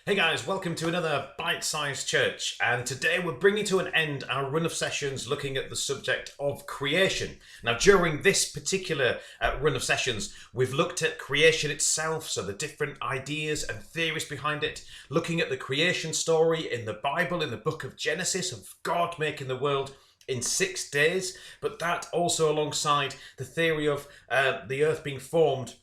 Hey guys, welcome to another Bite-Sized Church, and today we're bringing to an end our run of sessions looking at the subject of creation. Now, during this particular run of sessions, we've looked at creation itself, so the different ideas and theories behind it, looking at the creation story in the Bible, in the book of Genesis, of God making the world in 6 days, but that also alongside the theory of the earth being formed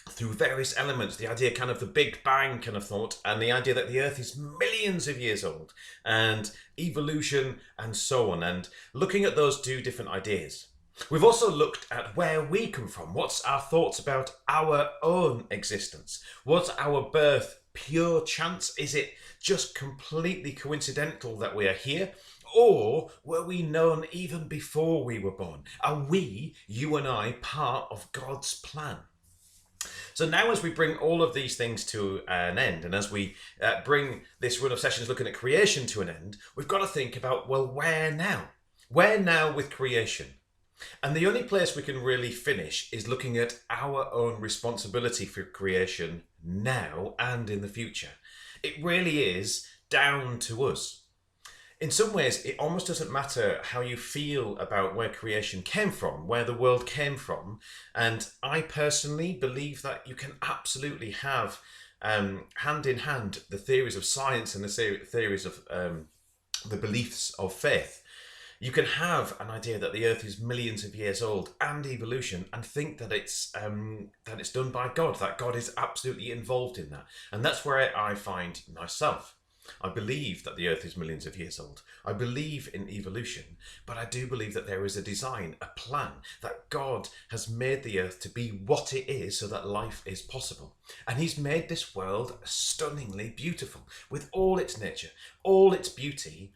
through various elements, the idea kind of the Big Bang kind of thought, and the idea that the Earth is millions of years old, and evolution, and so on, and looking at those two different ideas. We've also looked at where we come from. What's our thoughts about our own existence? Was our birth pure chance? Is it just completely coincidental that we are here? Or were we known even before we were born? Are we, you and I, part of God's plan? So now, as we bring all of these things to an end, and as we bring this run of sessions looking at creation to an end, we've got to think about, well, where now? Where now with creation? And the only place we can really finish is looking at our own responsibility for creation now and in the future. It really is down to us. In some ways, it almost doesn't matter how you feel about where creation came from, where the world came from. And I personally believe that you can absolutely have hand in hand the theories of science and the theories of the beliefs of faith. You can have an idea that the earth is millions of years old and evolution, and think that it's done by God, that God is absolutely involved in that. And that's where I find myself. I believe that the earth is millions of years old. I believe in evolution, but I do believe that there is a design, a plan, that God has made the earth to be what it is so that life is possible. And he's made this world stunningly beautiful with all its nature, all its beauty.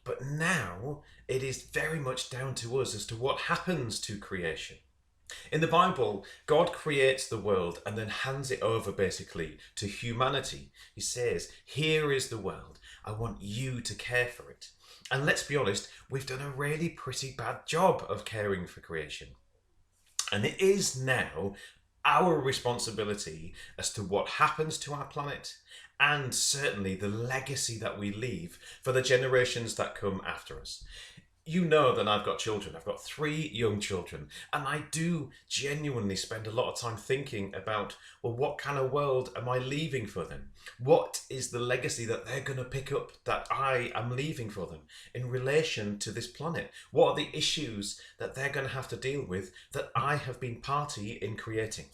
But now it is very much down to us as to what happens to creation. In the Bible, God creates the world and then hands it over basically to humanity. He says, here is the world. I want you to care for it. And let's be honest, we've done a really pretty bad job of caring for creation. And it is now our responsibility as to what happens to our planet, and certainly the legacy that we leave for the generations that come after us. You know that I've got children. I've got 3 young children, and I do genuinely spend a lot of time thinking about, well, what kind of world am I leaving for them? What is the legacy that they're going to pick up that I am leaving for them in relation to this planet? What are the issues that they're going to have to deal with that I have been party in creating?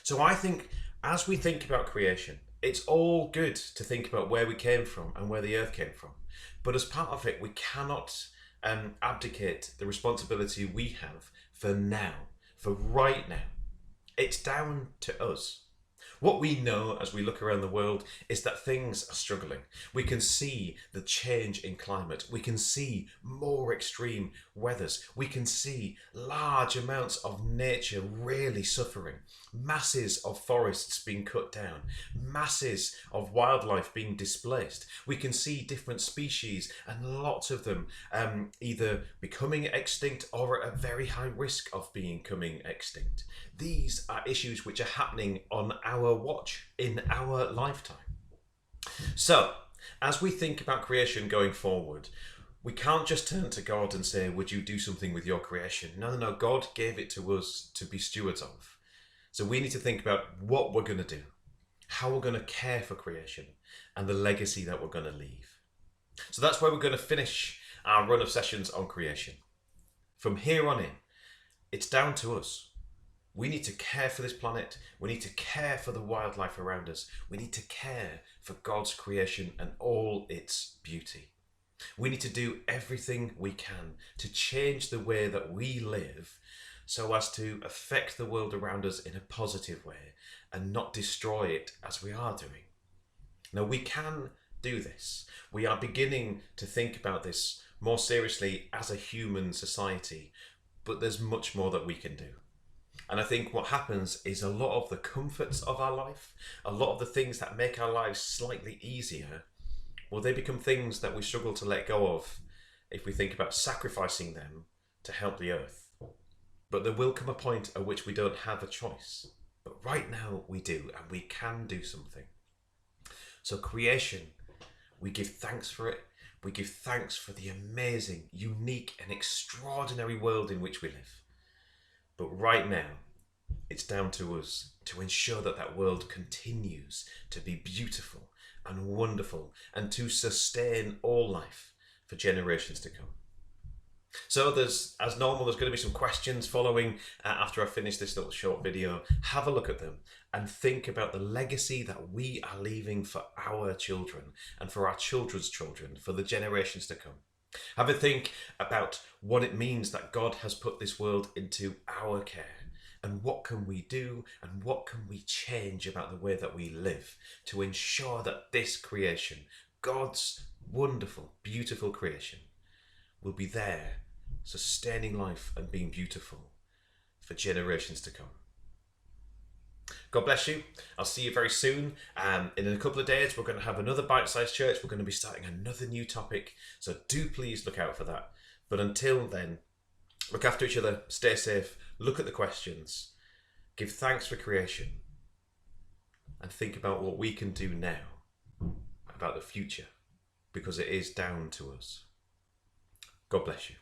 So I think as we think about creation, it's all good to think about where we came from and where the earth came from. But as part of it, we cannot abdicate the responsibility we have for now, for right now. It's down to us. What we know as we look around the world is that things are struggling. We can see the change in climate. We can see more extreme weathers. We can see large amounts of nature really suffering. Masses of forests being cut down. Masses of wildlife being displaced. We can see different species and lots of them either becoming extinct or at a very high risk of becoming extinct. These are issues which are happening on our watch, in our lifetime. So, as we think about creation going forward, we can't just turn to God and say, would you do something with your creation? No. God gave it to us to be stewards of. So we need to think about what we're going to do, how we're going to care for creation, and the legacy that we're going to leave. So that's where we're going to finish our run of sessions on creation. From here on in, it's down to us. We need to care for this planet. We need to care for the wildlife around us. We need to care for God's creation and all its beauty. We need to do everything we can to change the way that we live so as to affect the world around us in a positive way and not destroy it as we are doing. Now, we can do this. We are beginning to think about this more seriously as a human society, but there's much more that we can do. And I think what happens is a lot of the comforts of our life, a lot of the things that make our lives slightly easier, well, they become things that we struggle to let go of if we think about sacrificing them to help the earth. But there will come a point at which we don't have a choice. But right now we do, and we can do something. So creation, we give thanks for it. We give thanks for the amazing, unique and extraordinary world in which we live. But right now, it's down to us to ensure that that world continues to be beautiful and wonderful and to sustain all life for generations to come. So as normal, there's going to be some questions following after I finish this little short video. Have a look at them and think about the legacy that we are leaving for our children and for our children's children, for the generations to come. Have a think about what it means that God has put this world into our care, and what can we do and what can we change about the way that we live to ensure that this creation, God's wonderful, beautiful creation, will be there, sustaining life and being beautiful for generations to come. God bless you. I'll see you very soon. In a couple of days, we're going to have another bite-sized church. We're going to be starting another new topic. So do please look out for that. But until then, look after each other, stay safe, look at the questions, give thanks for creation, and think about what we can do now about the future, because it is down to us. God bless you.